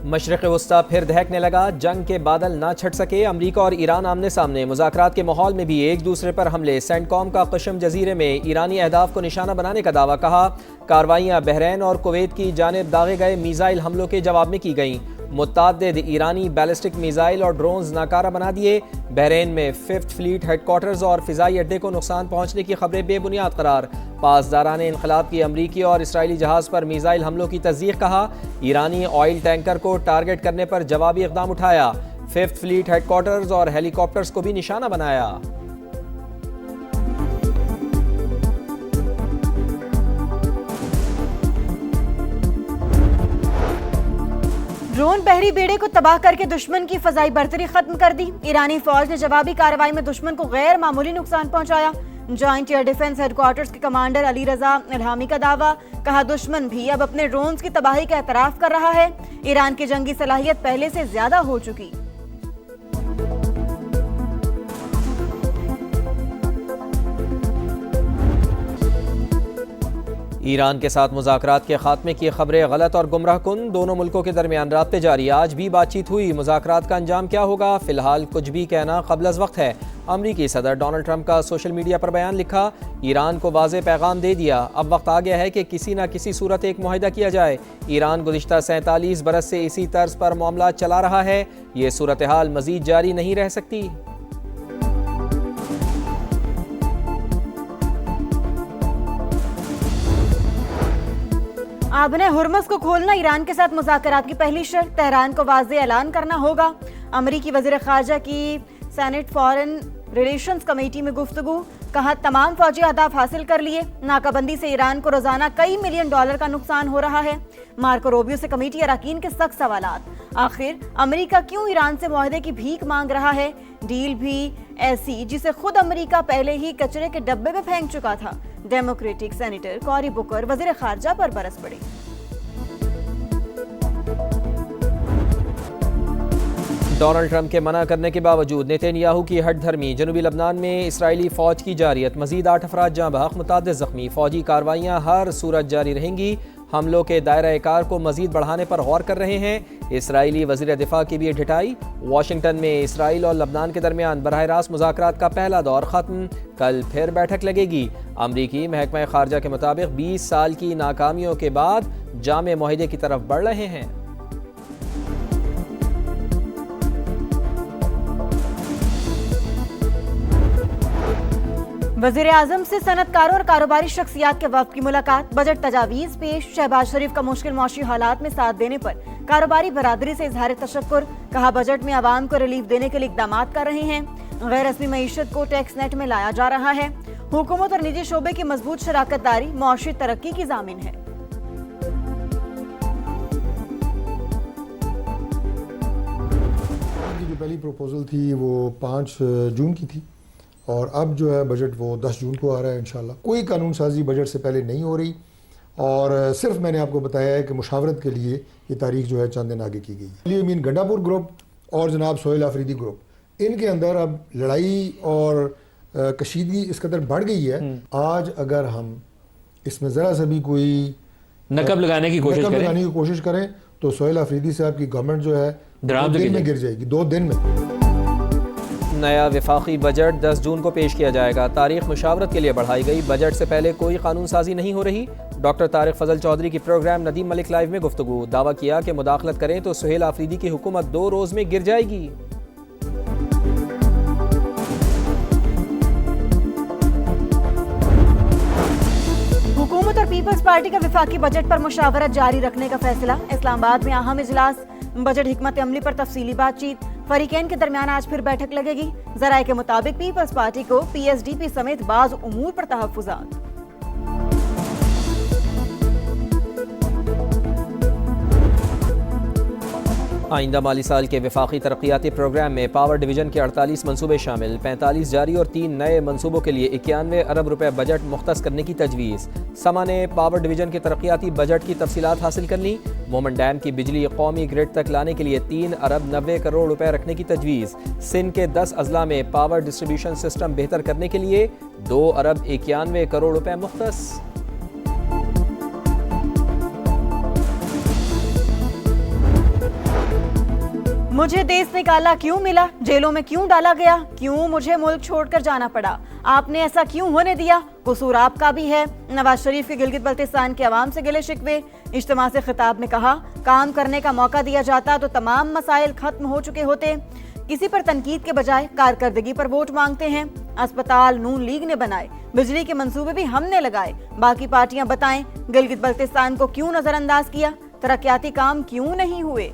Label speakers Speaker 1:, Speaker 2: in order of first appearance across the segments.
Speaker 1: मशरिक़ वस्ता फिर दहकने लगा, जंग के बादल ना छट सके। अमरीका और ईरान आमने सामने, मुज़ाकरात के माहौल में भी एक दूसरे पर हमले। सेंटकॉम का कशम जजीरे में ईरानी अहदाफ को निशाना बनाने का दावा। कहा कार्रवाइयाँ बहरैन और कुवैत की जानिब दागे गए मीज़ाइल हमलों के जवाब में की गईं। मुतअद्दिद ईरानी बैलिस्टिक मीज़ाइल और ड्रोन्स नाकारा बना दिए। बहरैन में 5th फ्लीट हेडक्वार्टर्स और फ़िज़ाई अड्डे को नुकसान पहुँचने की खबरें बेबुनियाद करार। पासदारान इनक़लाब की अमरीकी और इसराइली जहाज़ पर मीज़ाइल हमलों की तस्दीक़। कहा ईरानी ऑयल टैंकर को टारगेट करने पर जवाबी इक़दाम उठाया। 5th फ्लीट हेडक्वार्टर्स और हेलीकॉप्टर्स को भी निशाना बनाया।
Speaker 2: ड्रोन बहरी बेड़े को तबाह करके दुश्मन की फजाई बर्तरी खत्म कर दी। ईरानी फौज ने जवाबी कार्रवाई में दुश्मन को गैर मामूली नुकसान पहुंचाया। जॉइंट एयर डिफेंस हेडक्वार्टर्स के कमांडर अली रजा इल्हामी का दावा। कहा दुश्मन भी अब अपने ड्रोन्स की तबाही का एतराफ कर रहा है। ईरान की जंगी सलाहियत पहले से ज्यादा हो चुकी।
Speaker 1: ईरान के साथ मुज़ाकरात के खात्मे की खबरें गलत और गुमराह कुन। दोनों मुल्कों के दरमियान राब्ते जारी। आज भी बातचीत हुई। मुज़ाकरात का अंजाम क्या होगा, फिलहाल कुछ भी कहना क़ब्ल अज़ वक्त है। अमरीकी सदर डोनाल्ड ट्रंप का सोशल मीडिया पर बयान। लिखा ईरान को वाज़ेह पैगाम दे दिया, अब वक्त आ गया है कि किसी न किसी सूरत एक मुआहिदा किया जाए। ईरान गुज़िश्ता 47 बरस से इसी तर्ज पर मामला चला रहा है। ये सूरत हाल मज़ीद जारी नहीं रह सकती।
Speaker 2: आबने हुर्मस को खोलना ईरान के साथ मुज़ाकरात की पहली शर्त। तेहरान को वाज़ेह ऐलान करना होगा। अमरीकी वज़ीर ख़ारजा की सेनेट फॉरेन रिलेशंस कमेटी में गुफ्तगू। कहा तमाम फौजी अहदाफ हासिल कर लिए। नाकाबंदी से ईरान को रोजाना कई मिलियन डॉलर का नुकसान हो रहा है। मार्को रूबियो से कमेटी अरकान के सख्त सवालात। आखिर अमरीका क्यों ईरान से मुआहदे की भीख मांग रहा है? डील भी ऐसी जिसे खुद अमरीका पहले ही कचरे के डब्बे में फेंक चुका था। डेमोक्रेटिक सेनेटर कॉरी बुकर वज़ीर ख़ारजा पर बरस पड़े।
Speaker 1: डोनाल्ड ट्रंप के मना करने के बावजूद नेतन्याहू की हट धर्मी। जनूबी लबनान में इसराइली फ़ौज की जारियत। मज़ीद 8 अफराद जाँ बहक, मुतअद्दिद ज़ख्मी। फ़ौजी कार्रवाइयाँ हर सूरत जारी रहेंगी। हमलों के दायरा कार को मज़ीद बढ़ाने पर गौर कर रहे हैं। इसराइली वज़ीर दिफा की भी ढिठाई। वाशिंगटन में इसराइल और लबनान के दरमियान बराह रास्त मुज़ाकरात का पहला दौर ख़त्म। कल फिर बैठक लगेगी। अमरीकी महकमा ख़ारजा के मुताबिक 20 साल की नाकामियों के बाद जामे मुआहिदे की तरफ बढ़ रहे हैं।
Speaker 2: वज़ीर आज़म से सनतकारों और कारोबारी शख्सियात के वफ़द की मुलाकात। बजट तजावीज़ पेश। शहबाज शरीफ का मुश्किल मौशी हालात में साथ देने पर कारोबारी बरादरी से इजहार तशक्कुर। कहा बजट में आवाम को रिलीफ देने के लिए इक़दाम कर रहे हैं। गैर रस्मी मईशत को टैक्स नेट में लाया जा रहा है। हुकूमत और निजी शोबे की मजबूत शराकत दारी मौशी तरक्की की ज़ामिन है।
Speaker 3: जो पहली प्रपोजल थी वो 5 जून की थी और अब जो है बजट वो 10 जून को आ रहा है इंशाल्लाह। कोई कानून साजी बजट से पहले नहीं हो रही और सिर्फ मैंने आपको बताया है कि मुशावरत के लिए ये तारीख जो है चंद दिन आगे की गई है। ये मीन गंडापुर ग्रुप और जनाब सोहेल आफरीदी ग्रुप, इनके अंदर अब लड़ाई और कशीदगी इस कदर बढ़ गई है। आज अगर हम इसमें ज़रा सा भी कोई
Speaker 4: नकब लगाने की
Speaker 3: कोशिश करें तो सोहेल आफरीदी साहब की गवर्नमेंट जो है 2 दिन में गिर जाएगी। 2 दिन में।
Speaker 1: नया विफाकी बजट 10 जून को पेश किया जाएगा। तारीख मुशावरत के लिए बढ़ाई गई। बजट से पहले कोई कानून साजी नहीं हो रही। डॉक्टर तारिक फजल चौधरी की प्रोग्राम नदीम मलिक लाइव में गुफ्तगू। दावा किया कि मुदाखलत करें तो सोहेल आफरीदी की हुकूमत 2 रोज में गिर जाएगी।
Speaker 2: हुकूमत और पीपल्स पार्टी का विफाकी बजट पर मुशावरत जारी रखने का फैसला। इस्लामाबाद में अहम इजलास। बजट हिकमत अमली पर तफसीली बातचीत। फरीकैन के दरमियान आज फिर बैठक लगेगी। जराये के मुताबिक पीपल्स पार्टी को PSDP समेत बाज़ उमूर पर तहफ़्फ़ुज़ात।
Speaker 1: आइंदा माली साल के विफाकी तरक्याती प्रोग्राम में पावर डिवीजन के 48 मनसूबे शामिल। 45 जारी और 3 नए मनसूबों के लिए 91 अरब रुपए बजट मुख्तस करने की तजवीज़। समा ने पावर डिवीजन के तरक्याती बजट की तफसीलात हासिल कर ली। मोमन डैम की बिजली कौमी ग्रिड तक लाने के लिए 3 अरब 90 करोड़ रुपए रखने की तजवीज़। सिंध के 10 अजला में पावर डिस्ट्रीब्यूशन सिस्टम बेहतर करने के लिए 2 अरब 91 करोड़ रुपए मुख्तस।
Speaker 2: मुझे देश निकाला क्यों मिला, जेलों में क्यों डाला गया, क्यों मुझे मुल्क छोड़कर जाना पड़ा, आपने ऐसा क्यों होने दिया, कसूर आपका भी है। नवाज शरीफ के गिलगित बल्तिस्तान के अवाम से गिले शिकवे। इज्तिमा से खिताब में कहा, काम करने का मौका दिया जाता तो तमाम मसाइल खत्म हो चुके होते। किसी पर तनकीद के बजाय कारकर्दगी पर वोट मांगते हैं। अस्पताल नून लीग ने बनाए, बिजली के मंसूबे भी हमने लगाए, बाकी पार्टियां बताएं गिलगित बल्तिस्तान को क्यों नजरअंदाज किया, तरक्याती काम क्यों नहीं हुए।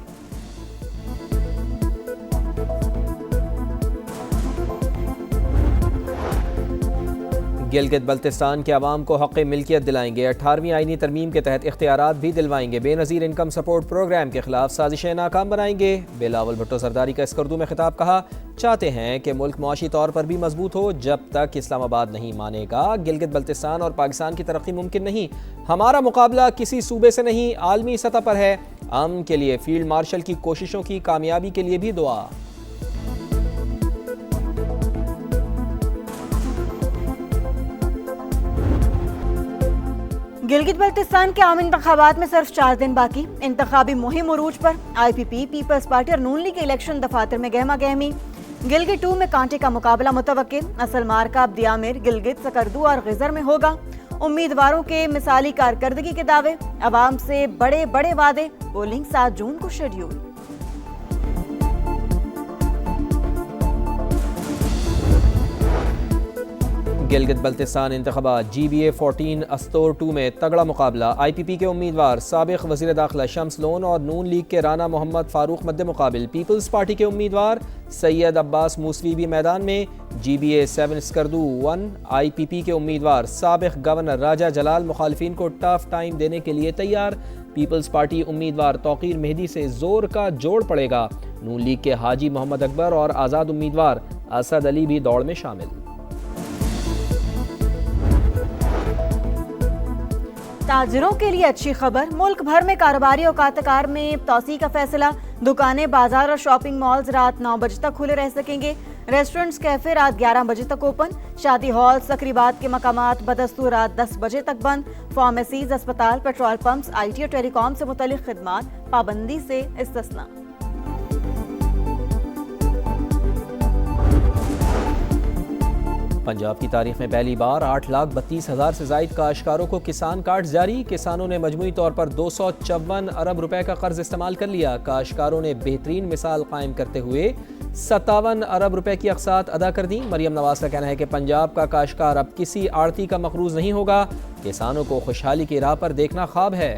Speaker 1: गिलगित बल्तिस्तान के अवाम को हक़ मिल्कियत दिलाएंगे, 18वीं आईनी तरमीम के तहत इख्तियारात भी दिलवाएंगे, बेनज़ीर इनकम सपोर्ट प्रोग्राम के खिलाफ साजिशें नाकाम बनाएंगे। बिलावल भुट्टो सरदारी का स्कर्दू में खिताब। कहा, चाहते हैं कि मुल्क मुआशी तौर पर भी मजबूत हो, जब तक इस्लामाबाद नहीं मानेगा गिलगित बल्तिस्तान और पाकिस्तान की तरक्की मुमकिन नहीं। हमारा मुकाबला किसी सूबे से नहीं, आलमी सतह पर है। अमन के लिए फील्ड मार्शल की कोशिशों की कामयाबी के लिए भी दुआ।
Speaker 2: गिलगित बल्तिस्तान के आम इंतखाबात में सिर्फ 4 दिन बाकी। इंतखाबी मुहिम उरूज पर। IPP, पीपल्स पार्टी और नून लीग के इलेक्शन दफातर में गहमा गहमी। गिलगित 2 में कांटे का मुकाबला मुतवक्किल। असल मार्का अब दियामिर, गिलगित, सकरदू और गिजर में होगा। उम्मीदवारों के मिसाली कारकर्दगी के दावे, अवाम से बड़े बड़े वादे। पोलिंग 7 जून को शेड्यूल।
Speaker 1: गिलगित बल्तिस्तान इंतखाबात GBA 14 अस्तोर 2 में तगड़ा मुकाबला। IPP के उम्मीदवार साबिक वज़ीर दाखिला शम्स लोन और नून लीग के राना मोहम्मद फारूक मद्दे मुकाबिल। पीपल्स पार्टी के उम्मीदवार सैयद अब्बास मूसवी भी मैदान में। GBA 7 स्कर्दू 1 IPP के उम्मीदवार साबिक गवर्नर राजा जलाल मुखालिफिन को टफ टाइम देने के लिए तैयार। पीपल्स पार्टी उम्मीदवार तौकीर मेहदी से जोर का जोड़ पड़ेगा। नून लीग के हाजी मोहम्मद अकबर और आज़ाद उम्मीदवार असद अली भी दौड़ में शामिल।
Speaker 2: ताजिरों के लिए अच्छी खबर, मुल्क भर में कारोबारी औकात में तौसी का फैसला। दुकानें, बाजार और शॉपिंग मॉल्स रात 9 बजे तक खुले रह सकेंगे। रेस्टोरेंट्स, कैफे रात 11 बजे तक ओपन। शादी हॉल, तकरीबात के मकामात बदस्तूर रात 10 बजे तक बंद। फार्मेसीज, अस्पताल, पेट्रोल पंप्स, IT और टेलीकॉम से मुतल्लिक खिदमात पाबंदी से इस्तिस्ना।
Speaker 1: पंजाब की तारीख में पहली बार 8,32,000 से जायद काश्तकारों को किसान कार्ड जारी। किसानों ने मजमूई तौर पर 254 अरब रुपए का कर्ज इस्तेमाल कर लिया। काश्तकारों ने बेहतरीन मिसाल कायम करते हुए 57 अरब रुपए की अक़सात अदा कर दी। मरियम नवाज का कहना है कि पंजाब का काश्तकार अब किसी आड़ती का मकरूज नहीं होगा। किसानों को खुशहाली की राह पर देखना ख्वाब है।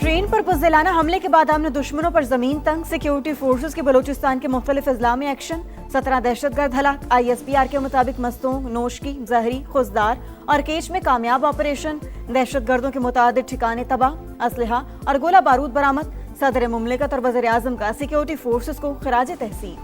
Speaker 2: ट्रेन पर बुज़दिलाना हमले के बाद हमने दुश्मनों पर जमीन तंग। सिक्योरिटी फोर्सेस के बलूचिस्तान के मुख्तलिफ अजला में एक्शन। 17 दहशतगर्द हलाक। ISPR के मुताबिक मस्तूंग, नोशकी, जहरी, खुजदार और केच में कामयाब ऑपरेशन। दहशतगर्दों के मुतादिद ठिकाने तबाह, असलहा और गोला बारूद बरामद। सदर मुमलिकत और वज़ीर आज़म का सिक्योरिटी फोर्सेस को खराज तहसीन।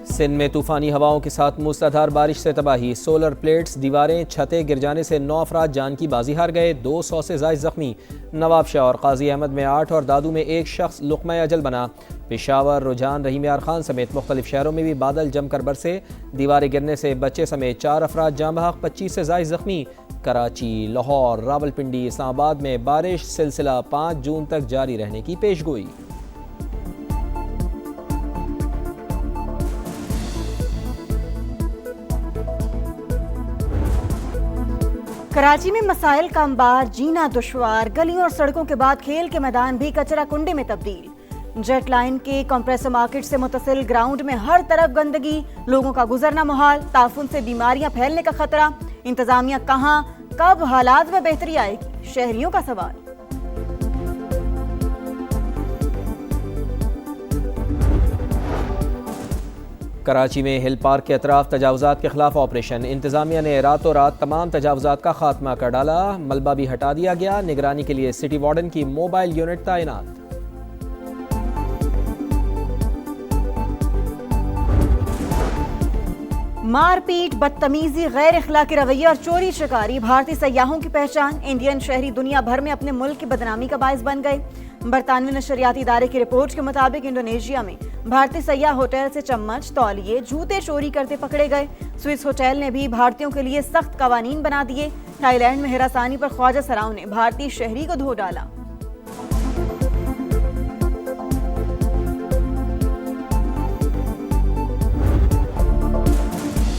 Speaker 1: सिंध में तूफानी हवाओं के साथ मूसलाधार बारिश से तबाही। सोलर प्लेट्स, दीवारें, छतें गिर जाने से 9 अफराद जान की बाजी हार गए। 200 से ज़ायद जख्मी। नवाबशाह और काजी अहमद में 8 और दादू में 1 शख्स लुक़मा अजल बना। पेशावर, रुझान, रहीम यार खान समेत मुख्तलिफ शहरों में भी बादल जमकर बरसे। दीवारें गिरने से बच्चे समेत 4 अफराद जाँ बहक, 25 से ज़ायद जख्मी। कराची, लाहौर, रावलपिंडी, इस्लामाबाद में बारिश सिलसिला 5 जून तक जारी रहने की पेशगोई।
Speaker 2: कराची में मसाइल का अंबार, जीना दुश्वार। गलियों और सड़कों के बाद खेल के मैदान भी कचरा कुंडे में तब्दील। जेट लाइन के कंप्रेसर मार्केट से मुतसिल ग्राउंड में हर तरफ गंदगी, लोगों का गुजरना मुहाल। ताफुन से बीमारियां फैलने का खतरा। इंतजामिया कहां, कब हालात में बेहतरी आएगी, शहरियों का सवाल।
Speaker 1: कराची में हिल पार्क के अतराफ तजावुजात के खिलाफ ऑपरेशन। इंतजामिया ने रातों रात तमाम तजावुजात का खात्मा कर डाला। मलबा भी हटा दिया गया। निगरानी के लिए सिटी वार्डन की मोबाइल यूनिट तैनात।
Speaker 2: मारपीट, बदतमीजी, गैर अखलाकी रवैया और चोरी शिकारी भारतीय सयाहों की पहचान। इंडियन शहरी दुनिया भर में अपने मुल्क की बदनामी का बायस बन गए। बरतानवी नशरियाती इदारे की रिपोर्ट के मुताबिक इंडोनेशिया में भारतीय सयाह होटल से चम्मच, तौलिए, जूते चोरी करते पकड़े गए। स्विस होटल ने भी भारतीयों के लिए सख्त कवानीन बना दिए। थाईलैंड में हिरासानी पर ख्वाजा सराव ने भारतीय शहरी को धो डाला।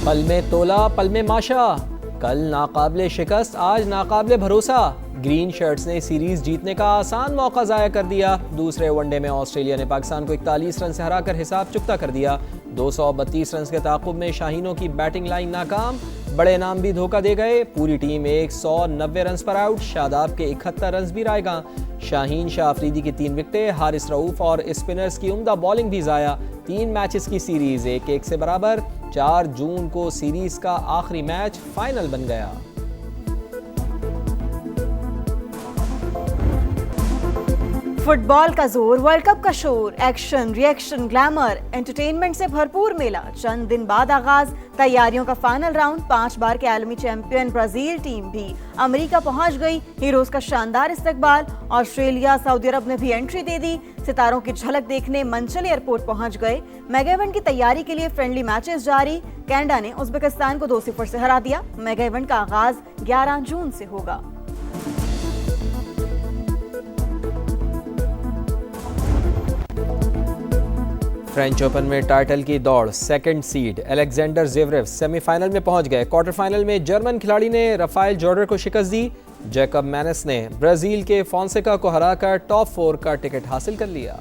Speaker 1: पल में तोला पल में माशा, कल नाकाबिले शिकस्त आज नाकाबिले भरोसा। ग्रीन शर्ट्स ने सीरीज जीतने का आसान मौका ज़ाया कर दिया। दूसरे वनडे में ऑस्ट्रेलिया ने पाकिस्तान को 41 रन से हराकर हिसाब चुकता कर दिया। 232 रन के ताक़ुब में शाहीनों की बैटिंग लाइन नाकाम, बड़े नाम भी धोखा दे गए। पूरी टीम 190 रन पर आउट, शादाब के 71 रन भी रायगा। शाहीन शाह अफरीदी की 3 विकेटें, हारिस रऊफ और स्पिनर्स की उम्दा बॉलिंग भी ज़ाया। 3 मैचेस की सीरीज 1-1 से बराबर। 4 जून को सीरीज का आखिरी मैच फाइनल बन गया।
Speaker 2: फुटबॉल का जोर, वर्ल्ड कप का शोर, एक्शन, रिएक्शन, ग्लैमर, एंटरटेनमेंट से भरपूर मेला। चंद दिन बाद आगाज, तैयारियों का फाइनल राउंड। 5 बार के आलमी चैंपियन ब्राजील टीम भी अमेरिका पहुंच गई। हीरोज का शानदार इस्तकबाल। ऑस्ट्रेलिया, सऊदी अरब ने भी एंट्री दे दी। सितारों की झलक देखने मंचल एयरपोर्ट पहुंच गए। मेगा इवेंट की तैयारी के लिए फ्रेंडली मैचेस जारी। कनाडा ने उज्बेकिस्तान को 2-0 से हरा दिया। मेगा इवेंट का आगाज 11 जून से होगा।
Speaker 1: फ्रेंच ओपन में टाइटल की दौड़, second seed Alexander Zverev semifinal में पहुंच गए। क्वार्टर फाइनल में जर्मन खिलाड़ी ने राफेल जोडर को शिकस्त दी। जैकब मैनस ने ब्राजील के फॉन्सेका को हराकर टॉप 4 का टिकट हासिल कर लिया।